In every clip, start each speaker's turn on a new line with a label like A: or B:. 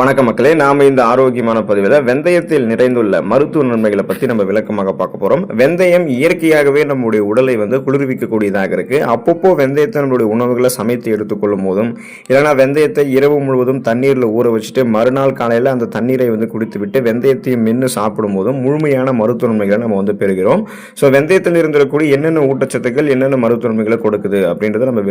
A: வணக்கம் மக்களே, நாம இந்த ஆரோக்கியமான பதிவில் வெந்தயத்தில் நிறைந்துள்ள மருத்துவ நன்மைகளை பற்றி நம்ம விளக்கமாக பார்க்க போகிறோம். வெந்தயம் இயற்கையாகவே நம்முடைய உடலை குளிர்விக்கக்கூடியதாக இருக்கு. அப்பப்போ வெந்தயத்தை நம்மளுடைய உணவுகளை சமைத்து எடுத்துக்கொள்ளும் போதும், இல்லைனா வெந்தயத்தை இரவு முழுவதும் தண்ணீரில் ஊற வச்சுட்டு மறுநாள் காலையில் அந்த தண்ணீரை குடித்து விட்டு வெந்தயத்தையும் மென்று சாப்பிடும் போதும் முழுமையான மருத்துவ நன்மைகளை நம்ம பெறுகிறோம். ஸோ வெந்தயத்தில் இருந்திருக்கக்கூடிய என்னென்ன ஊட்டச்சத்துக்கள் என்னென்ன மருத்துவ நன்மைகளை கொடுக்குது அப்படின்றத நம்ம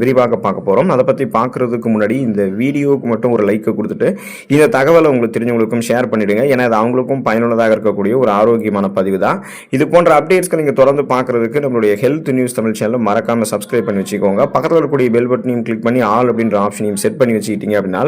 A: விரிவாக பார்க்க போகிறோம். அதை பற்றி பார்க்கறதுக்கு முன்னாடி இந்த வீடியோவுக்கு மட்டும் ஒரு லைக் கொடுத்துட்டு இந்த தகவலை உங்களுக்கு தெரிஞ்சவங்களுக்கும் ஷேர் பண்ணிடுங்க. ஏன்னா அது அவங்களுக்கும் பயனுள்ளதாக இருக்கக்கூடிய ஒரு ஆரோக்கியமான பதிவு தான். இது போன்ற அப்டேட்ஸ்க்கு நீங்கள் தொடர்ந்து பார்க்கறதுக்கு நம்மளுடைய ஹெல்த் நியூஸ் தமிழ் சேனலை மறக்காம சப்ஸ்கிரைப் பண்ணி வச்சுக்கோங்க. பக்கத்தில் இருக்கக்கூடிய பெல் பட்டனையும் கிளிக் பண்ணி ஆல் அப்படின்ற ஆப்ஷனையும் செட் பண்ணி வச்சுக்கிட்டீங்க அப்படின்னா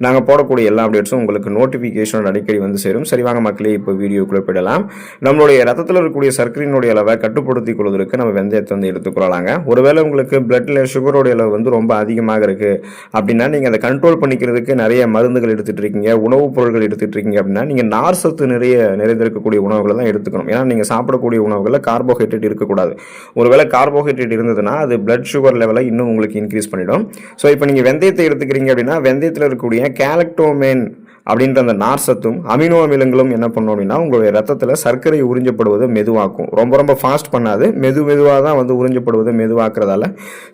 A: நாங்கள் போடக்கூடிய எல்லா அப்டேட்ஸும் உங்களுக்கு நோட்டிஃபிகேஷன் அடிக்கடி சேரும். சரிவாங்க மக்களே, இப்போ வீடியோக்குள்ள போயிடலாம். நம்மளுடைய ரத்தத்தில் இருக்கக்கூடிய சர்க்கரையினுடைய அளவை கட்டுப்படுத்திக் கொள்வதற்கு நம்ம வெந்தயத்தை எடுத்துக்கொள்ளலாங்க. ஒருவேளை உங்களுக்கு பிளட்ல சுகரோடைய அளவு ரொம்ப அதிகமாக இருக்கு அப்படின்னா நீங்க அதை கண்ட்ரோல் பண்ணிக்கிறதுக்கு நிறைய மருந்துகள் எடுத்துட்டு இருக்கீங்க, உணவுப் பொருட்கள் எடுத்துட்டு இருக்கீங்க அப்படின்னா நீங்க நார் சத்து நிறைந்திருக்கக்கூடிய உணவுகளை தான் எடுத்துக்கணும். ஏன்னா நீங்க சாப்பிடக்கூடிய உணவுகளில் கார்போஹைட்ரேட் இருக்கக்கூடாது. ஒருவேளை கார்போஹைட்ரேட் இருந்ததுன்னா அது பிளட் சுகர் லெவலை இன்னும் உங்களுக்கு இன்க்ரீஸ் பண்ணிடும். ஸோ இப்போ நீங்க வெந்தயத்தை எடுத்துக்கிறீங்க அப்படின்னா வெந்தயத்தில் இருக்கக்கூடிய கேலக்டோமேன் அப்படின்ற அந்த நார் சத்தும் அமினோ அமிலங்களும் என்ன பண்ணும் அப்படின்னா உங்களுடைய ரத்தத்தில் சர்க்கரை உறிஞ்சப்படுவதை மெதுவாக்கும். ரொம்ப ரொம்ப ஃபாஸ்ட் பண்ணாது, மெதுவாக தான் உறிஞ்சப்படுவதை மெதுவாக்குறதால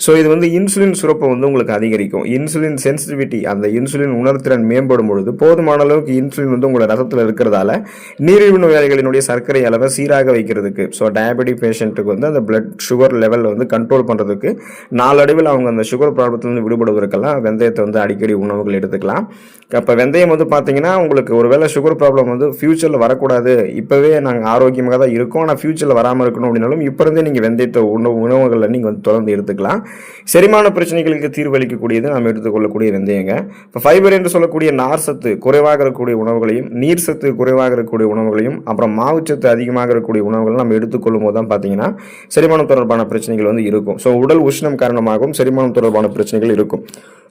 A: ஸோ இது இன்சுலின் சுரப்பை உங்களுக்கு அதிகரிக்கும். இன்சுலின் சென்சிட்டிவிட்டி, அந்த இன்சுலின் உணர்திறன் மேம்படும் பொழுது போதுமான அளவுக்கு இன்சுலின் உங்களோட ரத்தத்தில் இருக்கிறதால நீரிழிவு நோயாளிகளினுடைய சர்க்கரை அளவை சீராக வைக்கிறதுக்கு, ஸோ டயபெட்டிக் பேஷண்ட்டுக்கு அந்த பிளட் சுகர் லெவல் கண்ட்ரோல் பண்ணுறதுக்கு நாளடைவில் அவங்க அந்த சுகர் ப்ராப்ளத்திலிருந்து விடுபடுவதற்கெல்லாம் வெந்தயத்தை அடிக்கடி உணவுகள் எடுத்துக்கலாம். அப்போ வெந்தயம் பார்த்தீங்கன்னா உங்களுக்கு ஒருவேளை சுகர் ப்ராப்ளம் ஃபியூச்சரில் வரக்கூடாது, இப்போவே நாங்கள் ஆரோக்கியமாக தான் இருக்கோம், ஆனால் ஃபியூச்சரில் வராமல் இருக்கணும் அப்படின்னாலும் இப்போ இருந்தே நீங்கள் வெந்தயத்தை உணவுகளில் நீங்கள் தொடர்ந்து எடுத்துக்கலாம். செரிமான பிரச்சனைகளுக்கு தீர்வளிக்கக்கூடியது நம்ம எடுத்துக்கொள்ளக்கூடிய வெந்தயங்க. இப்போ ஃபைபர் என்று சொல்லக்கூடிய நார் சத்து குறைவாக இருக்கக்கூடிய உணவுகளையும், நீர் சத்து குறைவாக இருக்கக்கூடிய உணவுகளையும், அப்புறம் மாவுச்சத்து அதிகமாக இருக்கக்கூடிய உணவுகளை நம்ம எடுத்துக்கொள்ளும் போது தான் பார்த்தீங்கன்னா செரிமானம் தொடர்பான பிரச்சனைகள் இருக்கும். ஸோ உடல் உஷ்ணம் காரணமாகவும் செரிமானம் தொடர்பான பிரச்சனைகள் இருக்கும்.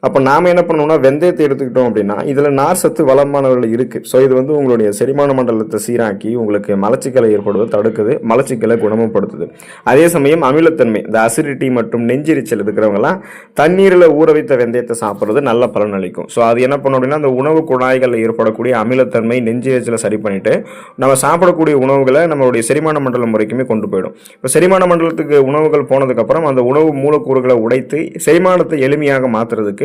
A: அப்போ நாம் என்ன பண்ணணும்னா வெந்தயத்தை எடுத்துக்கிட்டோம் அப்படின்னா இதில் நார் சத்து வளமானவர்கள் இருக்குது. ஸோ இது உங்களுடைய செரிமான மண்டலத்தை சீராக்கி உங்களுக்கு மலச்சிக்கலை ஏற்படுவதை தடுக்குது, மலச்சிக்கலை குணமப்படுத்துது. அதே சமயம் அமிலத்தன்மை, இந்த அசிடிட்டி மற்றும் நெஞ்செரிச்சல் இருக்கிறவங்கலாம் தண்ணீரில் ஊற வைத்த வெந்தயத்தை சாப்பிட்றது நல்ல பலன் அளிக்கும். ஸோ அது என்ன பண்ணணும் அப்படின்னா அந்த உணவு குழாய்களில் ஏற்படக்கூடிய அமிலத்தன்மை நெஞ்செரிச்சலை சரி பண்ணிட்டு நம்ம சாப்பிடக்கூடிய உணவுகளை நம்மளுடைய செரிமான மண்டலம் வரைக்குமே கொண்டு போயிடும். இப்போ செரிமான மண்டலத்துக்கு உணவுகள் போனதுக்கப்புறம் அந்த உணவு மூலக்கூறுகளை உடைத்து செரிமானத்தை எளிமையாக மாற்றுறதுக்கு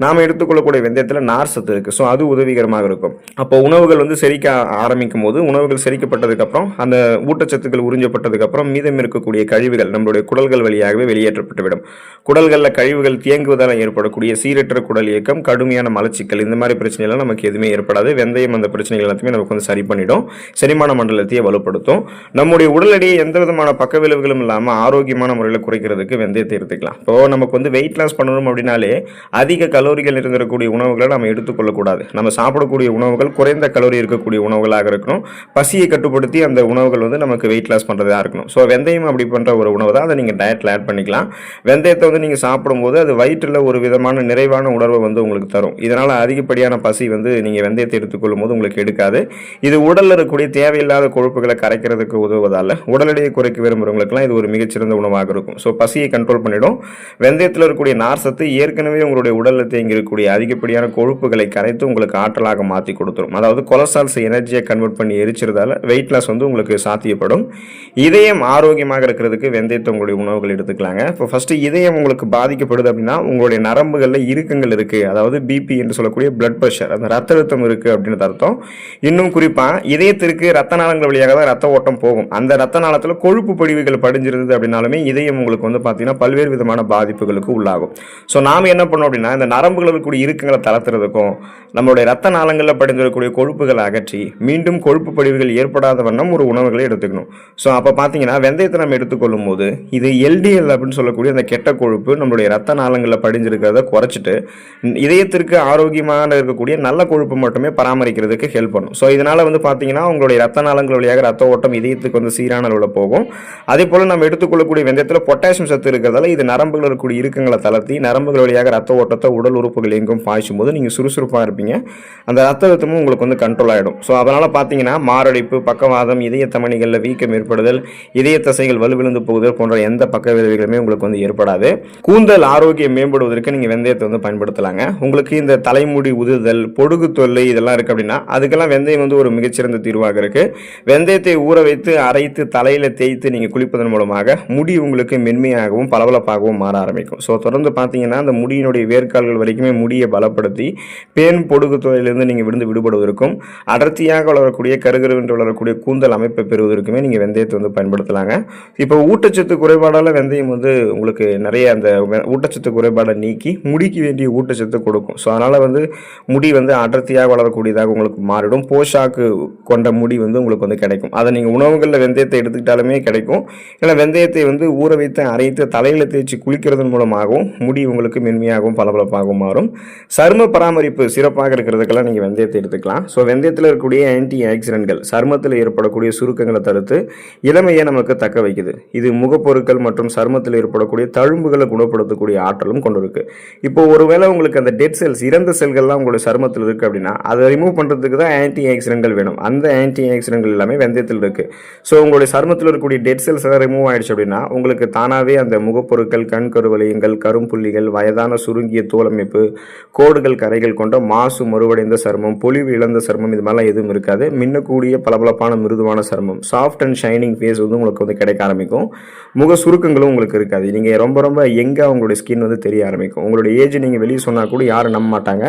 A: நாம எடுத்துக்கொள்ளக்கூடிய வெந்தயத்தில் நார் சத்து இருக்கு. ஸோ அது உதவிகரமாக இருக்கும். அப்போ உணவுகள் செரிக்க ஆரம்பிக்கும் போது உணவுகள் செரிக்கப்பட்டதுக்கு அப்புறம் அந்த ஊட்டச்சத்துக்கள் உறிஞ்சப்பட்டதுக்கு அப்புறம் மீதம் இருக்கக்கூடிய கழிவுகள் நம்மளுடைய குடல்கள் வழியாகவே வெளியேற்றப்பட்டுவிடும். குடல்களில் கழிவுகள் தேங்குவதால் ஏற்படக்கூடிய சீரற்ற குடல் இயக்கம், கடுமையான மலச்சிக்கல், இந்த மாதிரி பிரச்சனைகள் நமக்கு எதுவுமே ஏற்படாது. வெந்தயம் அந்த பிரச்சனைகள் எல்லாத்தையுமே நமக்கு சரி பண்ணிடும், செரிமான மண்டலத்தையே வலுப்படுத்தும். நம்முடைய உடல் எடையை எந்த விதமான பக்க விளைவுகளும் இல்லாமல் ஆரோக்கியமான முறையில் குறைக்கிறதுக்கு வெந்தயத்தை எடுத்துக்கலாம். இப்போ நமக்கு வெயிட் லாஸ் பண்ணணும் அப்படின்னாலே அதிக கலோரிகள் இருந்திருக்கக்கூடிய உணவுகளை நம்ம எடுத்துக்கொள்ளக்கூடாது. நம்ம சாப்பிடக்கூடிய உணவுகள் குறைந்த கலோரி இருக்கக்கூடிய உணவுகளாக இருக்கணும். பசியை கட்டுப்படுத்தி அந்த உணவுகள் நமக்கு வெயிட் லாஸ் பண்ணுறதா இருக்கணும். ஸோ வெந்தயம் அப்படி பண்ணுற ஒரு உணவு தான், அதை நீங்கள் டயட்டில் ஆட் பண்ணிக்கலாம். வெந்தயத்தை நீங்கள் சாப்பிடும்போது அது வயிற்றில் ஒரு விதமான நிறைவான உணர்வை உங்களுக்கு தரும். இதனால் அதிகப்படியான பசி நீங்கள் வெந்தயத்தை எடுத்துக்கொள்ளும் போது உங்களுக்கு எடுக்காது. இது உடலில் இருக்கக்கூடிய தேவையில்லாத கொழுப்புகளை கரைக்கிறதுக்கு உதவுவதால் உடல் எடையை குறைக்க விரும்புகிறவங்களுக்குலாம் இது ஒரு மிகச்சிறந்த உணவாக இருக்கும். ஸோ பசியை கண்ட்ரோல் பண்ணிடும். வெந்தயத்தில் இருக்கக்கூடிய நார் சத்து ஏற்கனவே உங்களுடைய உடலில் தேங்கி இருக்கக்கூடிய அதிகப்படியான கொழுப்புகளை கரைத்து உங்களுக்கு ஆற்றலாக மாற்றி கொடுத்துரும். அதாவது கொலஸ்ட்ரால்ஸ் எனர்ஜியை கன்வெர்ட் பண்ணி எரிச்சிருந்தால வெயிட் லாஸ் உங்களுக்கு சாத்தியப்படும். இதயம் ஆரோக்கியமாக இருக்கிறதுக்கு வெந்தயத்தை உங்களுடைய உணவுகள் எடுத்துக்கலாங்க. இப்போ ஃபர்ஸ்ட் இதயம் உங்களுக்கு பாதிக்கப்படுது அப்படின்னா உங்களுடைய நரம்புகளில் இறுக்கங்கள் இருக்கு, அதாவது பிபி என்று சொல்லக்கூடிய பிளட் பிரஷர், அந்த ரத்த அழுத்தம் இருக்கு அப்படின்னு அர்த்தம். இன்னும் குறிப்பாக இதயத்திற்கு ரத்த நாளங்கள் வழியாக தான் ரத்த ஓட்டம் போகும். அந்த ரத்த நாளத்தில் கொழுப்பு படிவுகள் படிஞ்சிருந்தது அப்படின்னாலுமே இதயம் உங்களுக்கு பார்த்தீங்கன்னா பல்வேறு விதமான பாதிப்புகளுக்கு உள்ளாகும். ஸோ நாம் என்ன பண்ணோம் அப்படின்னா இந்த நரம்புகளுக்கு இறுக்கங்களை தளர்த்துறதுக்கும் நம்மளுடைய ரத்த நாளங்களில் படிந்திருக்கக்கூடிய கொழுப்புகளை அகற்றி மீண்டும் கொழுப்பு படிவுகள் ஏற்படாத வண்ணம் ஒரு உணவுகளை எடுத்துக்கணும். ஸோ அப்போ பார்த்தீங்கன்னா வெந்தயத்தை நம்ம எடுத்துக்கொள்ளும் போது இது எல்டிஎல் அப்படின்னு சொல்லக்கூடிய அந்த கெட்ட கொழுப்பு நம்மளுடைய ரத்த நாளங்களில் படிஞ்சிருக்கிறத குறைச்சிட்டு இதயத்திற்கு ஆரோக்கியமாக இருக்கக்கூடிய நல்ல கொழுப்பு மட்டுமே பராமரிக்கிறதுக்கு ஹெல்ப் பண்ணும். ஸோ இதனால் பார்த்தீங்கன்னா உங்களுடைய ரத்த நாளங்கள் வழியாக ரத்த ஓட்டம் இதயத்துக்கு சீரான அளவில் போகும். அதே போல் நம்ம எடுத்துக்கொள்ளக்கூடிய வெந்தயத்தில் பொட்டாசியம் சத்து இருக்கிறதால இது நரம்புகள் இருக்கக்கூடிய இறுக்கங்களை தளர்த்தி நரம்புகள் வழியாக ரத்த ஓட்டம் ஓட்டத்தை உடல் உறுப்புகள் எங்கும் பாய்ச்சும் போது நீங்கள் சுறுசுறுப்பாக இருப்பீங்க. அந்த ரத்த அழுத்தமும் உங்களுக்கு வந்து கண்ட்ரோல் ஆகிடும். ஸோ அதனால் பார்த்தீங்கன்னா மாரடைப்பு, பக்கவாதம், இதய தமனிகளில் வீக்கம் ஏற்படுதல், இதய தசைகள் வலுவிழந்து போகுதல் போன்ற எந்த பக்க விளைவுகளுமே உங்களுக்கு வந்து ஏற்படாது. கூந்தல் ஆரோக்கியம் மேம்படுவதற்கு நீங்கள் வெந்தயத்தை வந்து பயன்படுத்தலாங்க. உங்களுக்கு இந்த தலைமுடி உதிர்தல், பொடுகு தொல்லை இதெல்லாம் இருக்குது அப்படின்னா அதுக்கெல்லாம் வெந்தயம் வந்து ஒரு மிகச்சிறந்த தீர்வாக இருக்குது. வெந்தயத்தை ஊற வைத்து அரைத்து தலையில் தேய்த்து நீங்கள் குளிப்பதன் மூலமாக முடி உங்களுக்கு மென்மையாகவும் பளபளப்பாகவும் மாற ஆரம்பிக்கும். ஸோ தொடர்ந்து பார்த்தீங்கன்னா அந்த முடியினுடைய வேர்க்கால்கள் வரைக்குமே முடியை பலப்படுத்தி பேன் பொடுகு தொல்லையிலிருந்து நீங்கள் விடுபடுவதற்கும் அடர்த்தியாக வளரக்கூடிய கருகருவென்று வளரக்கூடிய கூந்தல் அமைப்பை பெறுவதற்குமே நீங்கள் வெந்தயத்தை வந்து பயன்படுத்தலாங்க. இப்போ ஊட்டச்சத்து குறைபாடால் வெந்தயம் வந்து உங்களுக்கு நிறைய அந்த ஊட்டச்சத்து குறைபாடை நீக்கி முடிக்கு வேண்டிய ஊட்டச்சத்து கொடுக்கும். ஸோ அதனால் வந்து முடி வந்து அடர்த்தியாக வளரக்கூடியதாக உங்களுக்கு மாறிடும். போஷாக்கு கொண்ட முடி வந்து உங்களுக்கு வந்து கிடைக்கும். அதை நீங்கள் உணவுகளில் வெந்தயத்தை எடுத்துக்கிட்டாலுமே கிடைக்கும். இல்லை வெந்தயத்தை வந்து ஊற வைத்து அரைத்து தலையில் தேய்ச்சி குளிக்கிறதன் மூலமாகவும் முடி உங்களுக்கு மென்மையாகவும் பளபளப்பாகவும் மாறும். சரும பராமரிப்பு சிறப்பாக இருக்கிறதுக்கெல்லாம் நீங்கள் வெந்தயத்தை எடுத்துக்கலாம். ஸோ வெந்தயத்தில் இருக்கக்கூடிய ஆன்டி ஆக்சிடென்ட்கள் சருமத்தில் ஏற்படக்கூடிய சுருக்கங்களை தடுத்து இளமையை நமக்கு தக்க வைக்குது. இது முகப்பொருட்கள் மற்றும் சருமத்தில் ஏற்படக்கூடிய தழும்புகளை குணப்படுத்தக்கூடிய ஆற்றலும் கொண்டு இருக்கு. இப்போ ஒருவேளை உங்களுக்கு அந்த டெட் செல்ஸ், இறந்த செல்கள்லாம் உங்களுடைய சருமத்தில் இருக்குது அப்படின்னா அதை ரிமூவ் பண்ணுறதுக்கு தான் ஆன்டி ஆக்சிடென்ட்கள் வேணும். அந்த ஆன்டி ஆக்சிடென்ட்கள் எல்லாமே வெந்தயத்தில் இருக்குது. ஸோ உங்களுடைய சருமத்தில் இருக்கக்கூடிய டெட் செல்ஸ் எல்லாம் ரிமூவ் ஆயிடுச்சு அப்படின்னா உங்களுக்கு தானாகவே அந்த முகப்பொருட்கள், கண் கருவளையங்கள், கரும்புள்ளிகள், வயதான சுருங்கிய தோலமைப்பு, கோடுகள், கரைகள் கொண்ட மாசு மறுவடைந்த சருமம், பொலிவு இழந்த சருமம் இது மாதிரிலாம் எதுவும் இருக்காது. மின்னக்கூடிய பளபளப்பான மிருதுவான சருமம், சாஃப்ட் அண்ட் ஷைனிங் ஃபேஸ் வந்து உங்களுக்கு வந்து கிடைக்க ஆரம்பிக்கும். முக சுருக்கங்களும் உங்களுக்கு இருக்காது. நீங்கள் ரொம்ப ரொம்ப எங்கே உங்களுடைய ஸ்கின் வந்து தெரிய ஆரம்பிக்கும். உங்களுடைய ஏஜ் நீங்கள் வெளியே சொன்னால் கூட யாரும் நம்ப மாட்டாங்க.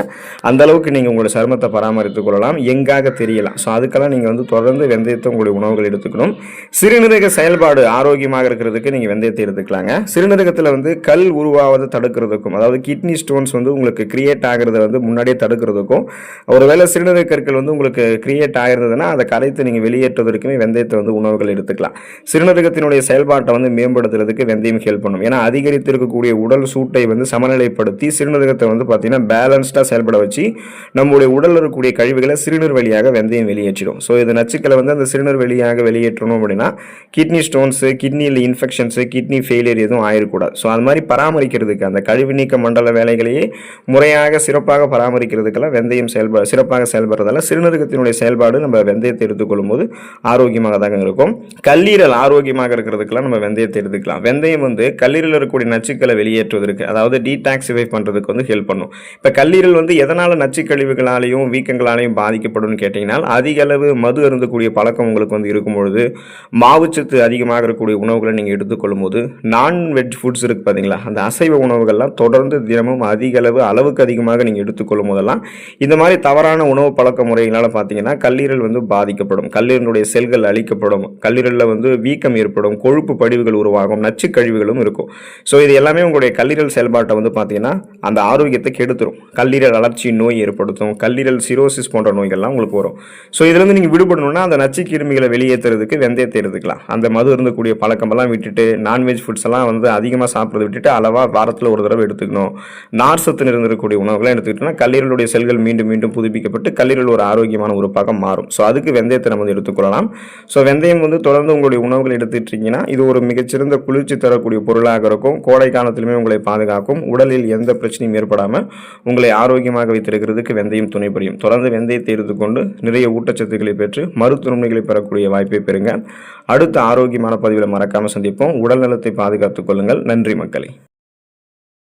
A: அந்த அளவுக்கு நீங்கள் உங்களுடைய சருமத்தை பராமரித்துக் கொள்ளலாம், எங்காக தெரியலாம். ஸோ அதுக்கெல்லாம் நீங்கள் வந்து தொடர்ந்து வெந்தயத்தை உங்களுடைய உணவுகள் எடுத்துக்கணும். சிறுநீரக செயல்பாடு ஆரோக்கியமாக இருக்கிறதுக்கு நீங்கள் வெந்தயத்தை எடுத்துக்கலாங்க. சிறுநீரகத்தில் வந்து கல் உருவாவதை தடுக்கிறதுக்கும், அதாவது கிட்னி ஸ்டோன்ஸ் வந்து உங்களுக்கு கிரியேட் ஆகிறத வந்து முன்னாடியே தடுக்கிறதுக்கும், ஒருவேளை சிறுநீரக கற்கள் வந்து உங்களுக்கு கிரியேட் ஆகிறதுனா அதை கரைத்து நீங்கள் வெளியேற்றுவதற்குமே வெந்தயத்தை வந்து உணவுகள் எடுத்துக்கலாம். சிறுநீரகத்தினுடைய செயல்பாட்டை வந்து மேம்படுத்துறதுக்கு வெந்தயம் ஹெல்ப் பண்ணும். ஏன்னா அதிகரித்து இருக்கக்கூடிய உடல் சூட்டை வந்து சமநிலைப்படுத்தி சிறுநீரகத்தை வந்து பார்த்தீங்கன்னா பேலன்ஸ்டாக செயல்பட வச்சு நம்முடைய உடலில் இருக்கக்கூடிய கழிவுகளை சிறுநீர் வழியாக வெந்தயம் வெளியேற்றிடும். ஸோ இது நச்சுக்களை வந்து அந்த சிறுநீர் வழியாக வெளியேற்றணும் அப்படின்னா கிட்னி ஸ்டோன்ஸு, கிட்னியில் இன்ஃபெக்ஷன்ஸு, கிட்னி ஃபெயிலியர் எதுவும் ஆயிடக்கூடாது. ஸோ அது மாதிரி பராமரிக்கிறதுக்கு அந்த கழிவு நீக்க மண்டல வேலைகளையே முறையாக சிறப்பாக பராமரிக்கிறதுக்கெல்லாம் வெந்தயம் சிறப்பாக செயல்படுறதால சிறுநீரகத்தினுடைய செயல்பாடு நம்ம வெந்தயத்தை எடுத்துக்கொள்ளும் போது ஆரோக்கியமாக தாங்க இருக்கும். கல்லீரல் ஆரோக்கியமாக இருக்கிறதுக்கெல்லாம் நம்ம வெந்தயத்தை எடுத்துக்கலாம். வெந்தயம் வந்து கல்லீரலில் இருக்கக்கூடிய நச்சுக்களை வெளியேற்றுவதற்கு, அதாவது டீடாக்சிஃபை பண்ணுறதுக்கு வந்து ஹெல்ப் பண்ணும். இப்போ கல்லீரல் வந்து எதனால் நச்சு கழிவுகளாலையும் வீக்கங்களாலையும் பாதிக்கப்படும் கேட்டிங்கன்னா அதிக அளவு மது அருந்தக்கூடிய பழக்கம் உங்களுக்கு வந்து இருக்கும் பொழுது, மாவுச்சத்து அதிகமாக இருக்கக்கூடிய உணவுகளை நீங்கள் எடுத்துக்கொள்ளும் போது, நான்வெஜ் ஃபுட்ஸ் இருக்குது பார்த்தீங்களா, அந்த அசைவ உணவுகள்லாம் தொடர்ந்து தினமும் அதிக அளவுக்கு அதிகமாக நீங்கள் எடுத்துக்கொள்ளும் போதெல்லாம் இந்த மாதிரி தவறான உணவு பழக்க முறைகளால் பார்த்தீங்கன்னா கல்லீரல் வந்து பாதிக்கப்படும், கல்லீரலுடைய செல்கள் அழிக்கப்படும், கல்லீரலில் வந்து வீக்கம் ஏற்படும், கொழுப்பு படிவுகள் உருவாகும், நச்சு கழிவுகளும் இருக்கும். ஸோ இது எல்லாமே உங்களுடைய கல்லீரல் செயல்பாட்டை வந்து பார்த்தீங்கன்னா அந்த ஆரோக்கியத்தை கெடுத்துரும். கல்லீரல் அழற்சி நோய் ஏற்படுத்தும், கல்லீரல் சிரோசிஸ் போன்ற நோய்கள்லாம் உங்களுக்கு வரும். ஸோ இதுலேருந்து நீங்கள் விடுபடணும்னா அந்த நச்சு கிருமிகளை வெளியேற்றுறதுக்கு வெந்தயத்தை எடுத்துக்கலாம். அந்த மது இருந்தக்கூடிய பழக்கமெல்லாம் விட்டுட்டு நான்வெஜ் ஃபுட்ஸ் எல்லாம் வந்து அதிகமாக சாப்பிட்றத விட்டுட்டு அளவாக வாரத்தில் ஒரு தடவை எடுத்துக்கணும். நார் சத்து இருந்திருக்கக்கூடிய உணவுகளை எடுத்துக்கிட்டோம்னா கல்லீரலுடைய செல்கள் மீண்டும் மீண்டும் புதுப்பிக்கப்பட்டு கல்லீரல் ஒரு ஆரோக்கியமான உறுப்பாக மாறும். ஸோ அதுக்கு வெந்தயத்தை நம்ம வந்து எடுத்துக்கொள்ளலாம். ஸோ வெந்தயம் வந்து தொடர்ந்து உங்களுடைய உணவுகள் எடுத்துட்டீங்கன்னா இது ஒரு மிகச்சிறந்த குளிர்ச்சி தரக்கூடிய பொருளாக இருக்கும். கோடை காலத்திலுமே உங்களை பாதுகாக்கும். உடலில் எந்த பிரச்சனையும் ஏற்படாமல் உங்களை ஆரோக்கியமாக வைத்திருக்கிறதுக்கு வெந்தயம் துணை புரியும். தொடர்ந்து வெந்தயத்தை எடுத்துக்கொண்டு நிறைய ஊட்டச்சத்துக்களை பெற்று மருத்துவ நன்மைகளை பெறக்கூடிய வாய்ப்பை பெறுங்க. அடுத்த ஆரோக்கியமான பதிவில் மறக்காமல் சந்திப்போம். உடல் நலத்தை பாதுகாத்துக் கொள்ளுங்கள். நன்றி மக்களே.